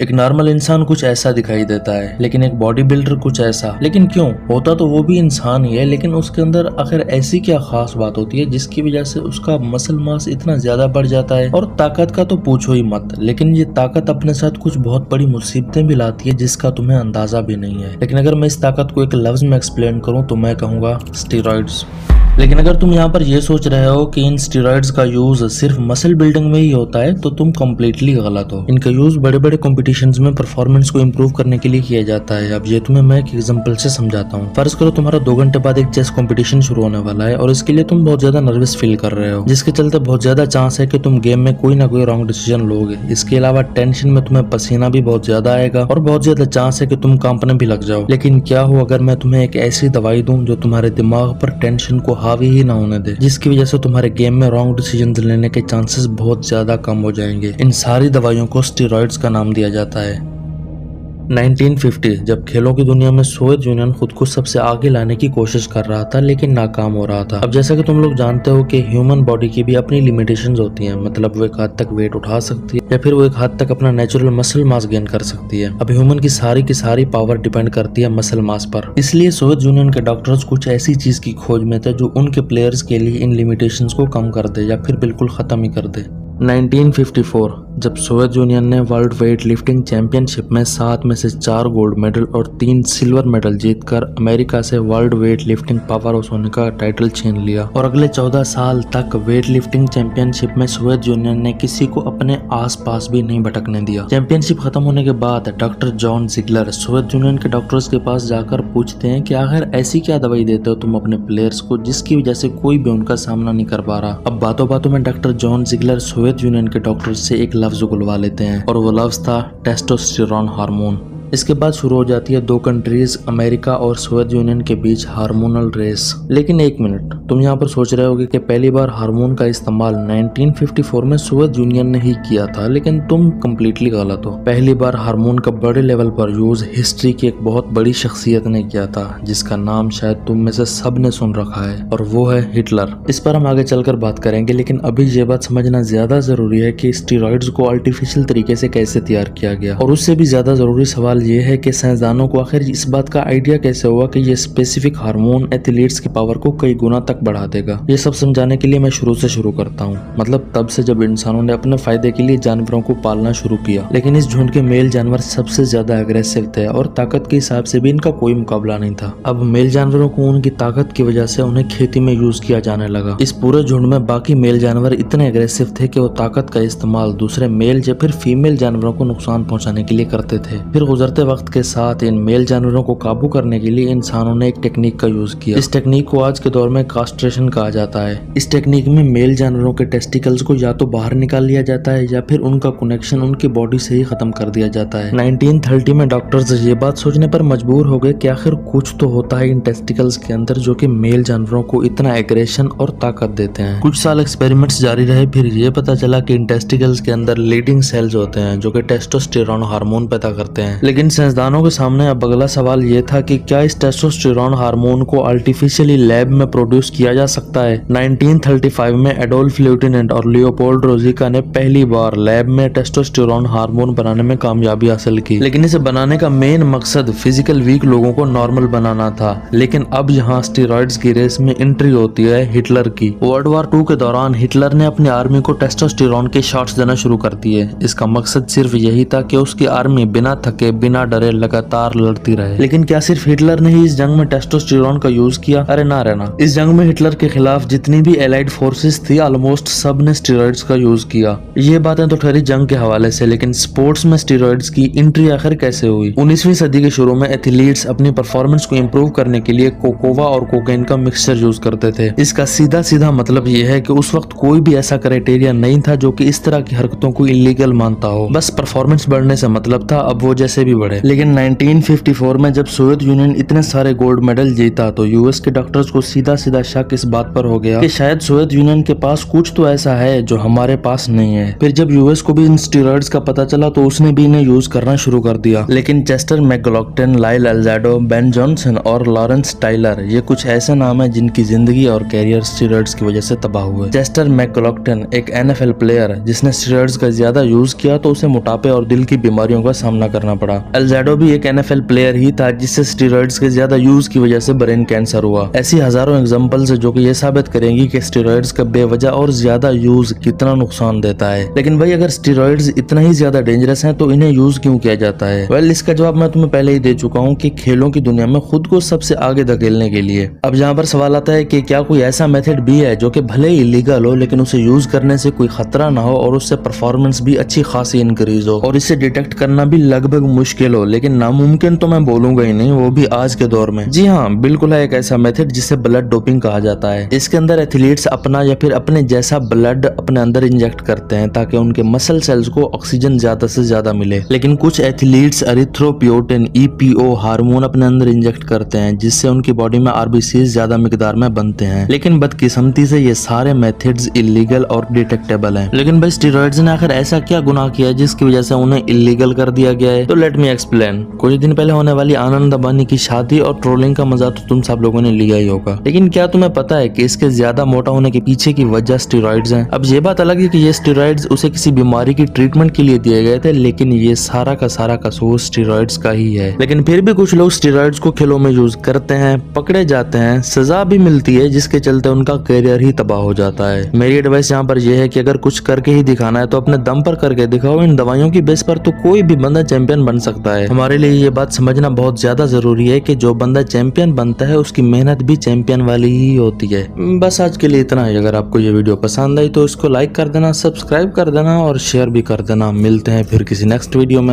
एक नॉर्मल इंसान कुछ ऐसा दिखाई देता है, लेकिन एक बॉडी बिल्डर कुछ ऐसा। लेकिन क्यों? होता तो वो भी इंसान ही है, लेकिन उसके अंदर आखिर ऐसी क्या खास बात होती है जिसकी वजह से उसका मसल मास इतना ज्यादा बढ़ जाता है। और ताकत का तो पूछो ही मत, लेकिन ये ताकत अपने साथ कुछ बहुत बड़ी मुसीबतें भी लाती है जिसका तुम्हें अंदाजा भी नहीं है। लेकिन अगर मैं इस ताकत को एक लफ्ज में एक्सप्लेन करूँ तो मैं कहूँगा स्टेरॉइड्स। लेकिन अगर तुम यहाँ पर ये सोच रहे हो कि इन स्टेरॉइड्स का यूज सिर्फ मसल बिल्डिंग में ही होता है तो तुम कम्प्लीटली गलत हो। इनका यूज बड़े बड़े कॉम्पिटिशन्स में परफॉर्मेंस को इम्प्रूव करने के लिए किया जाता है। अब ये तुम्हें मैं एक एग्जांपल से समझाता हूँ। फर्ज करो तुम्हारा 2 घंटे बाद एक चेस कंपटीशन शुरू होने वाला है और इसके लिए तुम बहुत ज्यादा नर्वस फील कर रहे हो, जिसके चलते बहुत ज्यादा चांस है कि तुम गेम में कोई ना कोई रॉन्ग डिसीजन लोगे। इसके अलावा टेंशन में तुम्हें पसीना भी बहुत ज्यादा आएगा और बहुत ज्यादा चांस है कि तुम कांपने भी लग जाओ। लेकिन क्या हो अगर मैं तुम्हें एक ऐसी दवाई दूं जो तुम्हारे दिमाग पर टेंशन को हावी ही ना होने दे, जिसकी वजह से तुम्हारे गेम में रॉन्ग डिसीजन लेने के चांसेस बहुत ज्यादा कम हो जाएंगे। इन सारी दवाइयों को स्टेरॉइड्स का नाम दिया जाता है। 1950 जब खेलों की दुनिया में सोवियत यूनियन खुद को सबसे आगे लाने की कोशिश कर रहा था, लेकिन नाकाम हो रहा था। अब जैसा कि तुम लोग जानते हो कि ह्यूमन बॉडी की भी अपनी लिमिटेशंस होती हैं, मतलब वो एक हद तक वेट उठा सकती है या फिर वो एक हद तक अपना नेचुरल मसल मास गेन कर सकती है। अब ह्यूमन की सारी पावर डिपेंड करती है मसल मास पर। इसलिए सोवियत यूनियन के डॉक्टर्स कुछ ऐसी चीज की खोज में थे जो उनके प्लेयर्स के लिए इन लिमिटेशंस को कम कर दे या फिर बिल्कुल खत्म ही कर दे। 1954 जब सोवियत यूनियन ने वर्ल्ड वेट लिफ्टिंग चैंपियनशिप में 7 में से 4 गोल्ड मेडल और 3 सिल्वर मेडल जीतकर अमेरिका से world weight lifting power house होने का टाइटल छीन लिया और अगले 14 साल तक वेट लिफ्टिंग चैंपियनशिप में सोवियत यूनियन ने किसी को अपने आसपास भी नहीं भटकने दिया। चैंपियनशिप खत्म होने के बाद doctor John Ziegler Soviet Union के डॉक्टर्स के पास जाकर पूछते हैं कि आखिर ऐसी क्या दवाई देते हो तुम अपने प्लेयर्स को जिसकी वजह से कोई भी उनका सामना नहीं कर पा रहा। अब बातों बातों में doctor John Ziegler Soviet Union के डॉक्टर्स से एक लफ्ज बुलवा लेते हैं और वो लफ्ज था टेस्टोस्टेरोन हार्मोन। इसके बाद शुरू हो जाती है 2 कंट्रीज अमेरिका और सोवियत यूनियन के बीच हार्मोनल रेस। लेकिन एक मिनट, तुम यहाँ पर सोच रहे होगे कि पहली बार हार्मोन का इस्तेमाल 1954 में सोवियत यूनियन ने ही किया था, लेकिन तुम कम्प्लीटली गलत हो। पहली बार हार्मोन का बड़े लेवल पर यूज हिस्ट्री की एक बहुत बड़ी शख्सियत ने किया था जिसका नाम शायद तुम में से सब ने सुन रखा है, और वो है हिटलर। इस पर हम आगे चलकर बात करेंगे, लेकिन अभी ये बात समझना ज्यादा जरूरी है कि स्टेरॉइड्स को आर्टिफिशियल तरीके से कैसे तैयार किया गया, और उससे भी ज्यादा जरूरी सवाल ये है कि साइंसदानों को आखिर इस बात का आइडिया कैसे हुआ कि ये स्पेसिफिक हार्मोन एथलीट्स की पावर को कई गुना तक बढ़ा देगा। ये सब समझाने के लिए मैं शुरू से शुरू करता हूँ, मतलब तब से जब इंसानों ने अपने फायदे के लिए जानवरों को पालना शुरू किया। लेकिन इस झुंड के मेल जानवर सबसे ज्यादा अग्रेसिव थे और ताकत के हिसाब से भी इनका कोई मुकाबला नहीं था। अब मेल जानवरों को उनकी ताकत की वजह से उन्हें खेती में यूज किया जाने लगा। इस पूरे झुंड में बाकी मेल जानवर इतने अग्रेसिव थे कि वो ताकत का इस्तेमाल दूसरे मेल या फिर फीमेल जानवरों को नुकसान पहुंचाने के लिए करते थे। फिर गुजरते वक्त के साथ इन मेल जानवरों को काबू करने के लिए इंसानों ने एक टेक्निक का यूज किया। इस टेक्निक को आज के दौर में कास्ट्रेशन कहा जाता है। इस टेक्निक में मेल जानवरों के टेस्टिकल्स को या तो बाहर निकाल लिया जाता है या फिर उनका कनेक्शन उनकी बॉडी से ही खत्म कर दिया जाता है। 1930 में डॉक्टर्स ये बात सोचने पर मजबूर हो गए कि आखिर कुछ तो होता है इन टेस्टिकल्स के अंदर जो कि मेल जानवरों को इतना एग्रेशन और ताकत देते हैं। कुछ साल एक्सपेरिमेंट्स जारी रहे, फिर ये पता चला कि इन टेस्टिकल्स के अंदर लीडिंग सेल्स होते हैं जो कि टेस्टोस्टेरोन हार्मोन पैदा करते हैं। लेकिन साइंसदानों के सामने अब अगला सवाल ये था कि क्या इस टेस्टोस्टेरोन हार्मोन को आर्टिफिशियली लैब में प्रोड्यूस किया जा सकता है। 1935 में एडोल्फ ल्यूटिनेंट और लियोपोल्ड रोजिका ने पहली बार लैब में टेस्टोस्टेरोन हार्मोन बनाने में कामयाबी हासिल की। लेकिन इसे बनाने का मेन मकसद फिजिकल वीक लोगों को नॉर्मल बनाना था। लेकिन अब यहाँ स्टेरॉइड्स की रेस में एंट्री होती है हिटलर की। वर्ल्ड वॉर 2 के दौरान हिटलर ने अपनी आर्मी को टेस्टोस्टेरोन के शॉट्स देना शुरू कर दिए। इसका मकसद सिर्फ यही था कि उसकी आर्मी बिना थके बिना डरे लगातार लड़ती रहे। लेकिन क्या सिर्फ हिटलर ने ही इस जंग में टेस्टोस्टेरोन का यूज किया? अरे ना रहना। इस जंग में हिटलर के खिलाफ जितनी भी एलाइड फोर्सेस थी ऑलमोस्ट सब ने स्टेरॉइड्स का यूज किया। ये बातें तो ठहरी जंग के हवाले से, लेकिन स्पोर्ट्स में स्टेरॉइड्स की एंट्री आखिर कैसे हुई? 19वीं सदी के शुरू में एथलीट्स अपनी परफॉर्मेंस को इम्प्रूव करने के लिए कोकोवा और कोकेन का मिक्सचर यूज करते थे। इसका सीधा सीधा मतलब ये है कि उस वक्त कोई भी ऐसा क्राइटेरिया नहीं था जो कि इस तरह की हरकतों को इलीगल मानता हो। बस परफॉर्मेंस बढ़ने से मतलब था, अब वो जैसे भी बढ़े। लेकिन 1954 में जब सोवियत यूनियन इतने सारे गोल्ड मेडल जीता तो यूएस के डॉक्टर्स को सीधा सीधा शक इस बात पर हो गया कि शायद सोवियत यूनियन के पास कुछ तो ऐसा है जो हमारे पास नहीं है। फिर जब यूएस को भी इन स्टेरॉइड्स का पता चला तो उसने भी इन्हें यूज करना शुरू कर दिया। लेकिन चेस्टर मैकग्लॉक्टन, लाइल एल्जाडो, बेन जॉनसन और लॉरेंस टाइलर ये कुछ ऐसे नाम है जिनकी जिंदगी और कैरियर स्टेरॉइड्स की वजह से तबाह हुए। चेस्टर मैकग्लॉक्टन एक NFL प्लेयर जिसने स्टेरॉइड्स का ज्यादा यूज किया तो उसे मोटापे और दिल की बीमारियों का सामना करना पड़ा। एल्जाडो भी एक NFL प्लेयर ही था जिससे स्टेरॉइड्स के ज्यादा यूज की वजह से ब्रेन कैंसर हुआ। ऐसी हजारों एग्जांपल्स है जो कि ये साबित करेंगी कि स्टेरॉइड्स का बेवजह और ज्यादा यूज कितना नुकसान देता है। लेकिन भाई अगर स्टेरॉइड्स इतना ही ज्यादा डेंजरस हैं तो इन्हें यूज क्यों किया जाता है? वेल, इसका जवाब मैं तुम्हें पहले ही दे चुका हूँ कि खेलों की दुनिया में खुद को सबसे आगे धकेलने के लिए। अब यहाँ पर सवाल आता है कि क्या कोई ऐसा मेथड भी है जो कि भले ही इलीगल हो लेकिन उसे यूज करने से कोई खतरा ना हो और उससे परफॉर्मेंस भी अच्छी खासी इंक्रीज हो और इसे डिटेक्ट करना भी लगभग मुश्किल हो, लेकिन नामुमकिन तो मैं बोलूंगा ही नहीं, वो भी आज के दौर में। जी हाँ, बिल्कुल है एक ऐसा मेथड जिसे ब्लड डोपिंग कहा जाता है। इसके अंदर एथलीट्स अपना या फिर अपने जैसा ब्लड अपने अंदर इंजेक्ट करते हैं ताकि उनके मसल सेल्स को ऑक्सीजन ज्यादा से ज्यादा मिले। लेकिन कुछ एथलीट्स एरिथ्रोपियोटिन EPO हार्मोन अपने अंदर इंजेक्ट करते हैं जिससे उनकी बॉडी में RBCs ज्यादा मिकदार में बनते हैं। लेकिन बदकिस्मती से ये सारे मेथड्स इलीगल और डिटेक्टेबल हैं। लेकिन भाई स्टेरॉइड्स ने आखिर ऐसा क्या गुनाह किया जिसकी वजह से उन्हें इलीगल कर दिया गया है? तो लेट मी एक्सप्लेन। कुछ दिन पहले होने वाली आनंद अंबानी की शादी और ट्रोलिंग का मजा तो तुम सब लोगों ने लिया ही होगा, लेकिन क्या तुम्हें पता है कि इसके ज्यादा मोटा होने के पीछे की वजह स्टेरॉइड्स हैं? अब ये बात अलग है कि ये स्टेरॉइड्स उसे किसी बीमारी की ट्रीटमेंट के लिए दिए गए थे, लेकिन ये सारा का सारा कसूर स्टेरॉइड्स का ही है। लेकिन फिर भी कुछ लोग स्टेरॉइड्स को खेलों में यूज करते हैं, पकड़े जाते हैं, सजा भी मिलती है जिसके चलते उनका करियर ही तबाह हो जाता है। मेरी एडवाइस यहाँ पर यह है कि अगर कुछ करके ही दिखाना है तो अपने दम पर करके दिखाओ। इन दवाइयों की बेस पर तो कोई भी बंदा चैंपियन बन सकता है। हमारे लिए ये बात समझना बहुत ज्यादा जरूरी है कि जो बंदा चैंपियन बनता है उसकी मेहनत भी चैंपियन वाली ही होती है। बस आज के लिए इतना ही। अगर आपको ये वीडियो पसंद आई तो इसको लाइक कर देना, सब्सक्राइब कर देना और शेयर भी कर देना। मिलते हैं फिर किसी नेक्स्ट वीडियो में।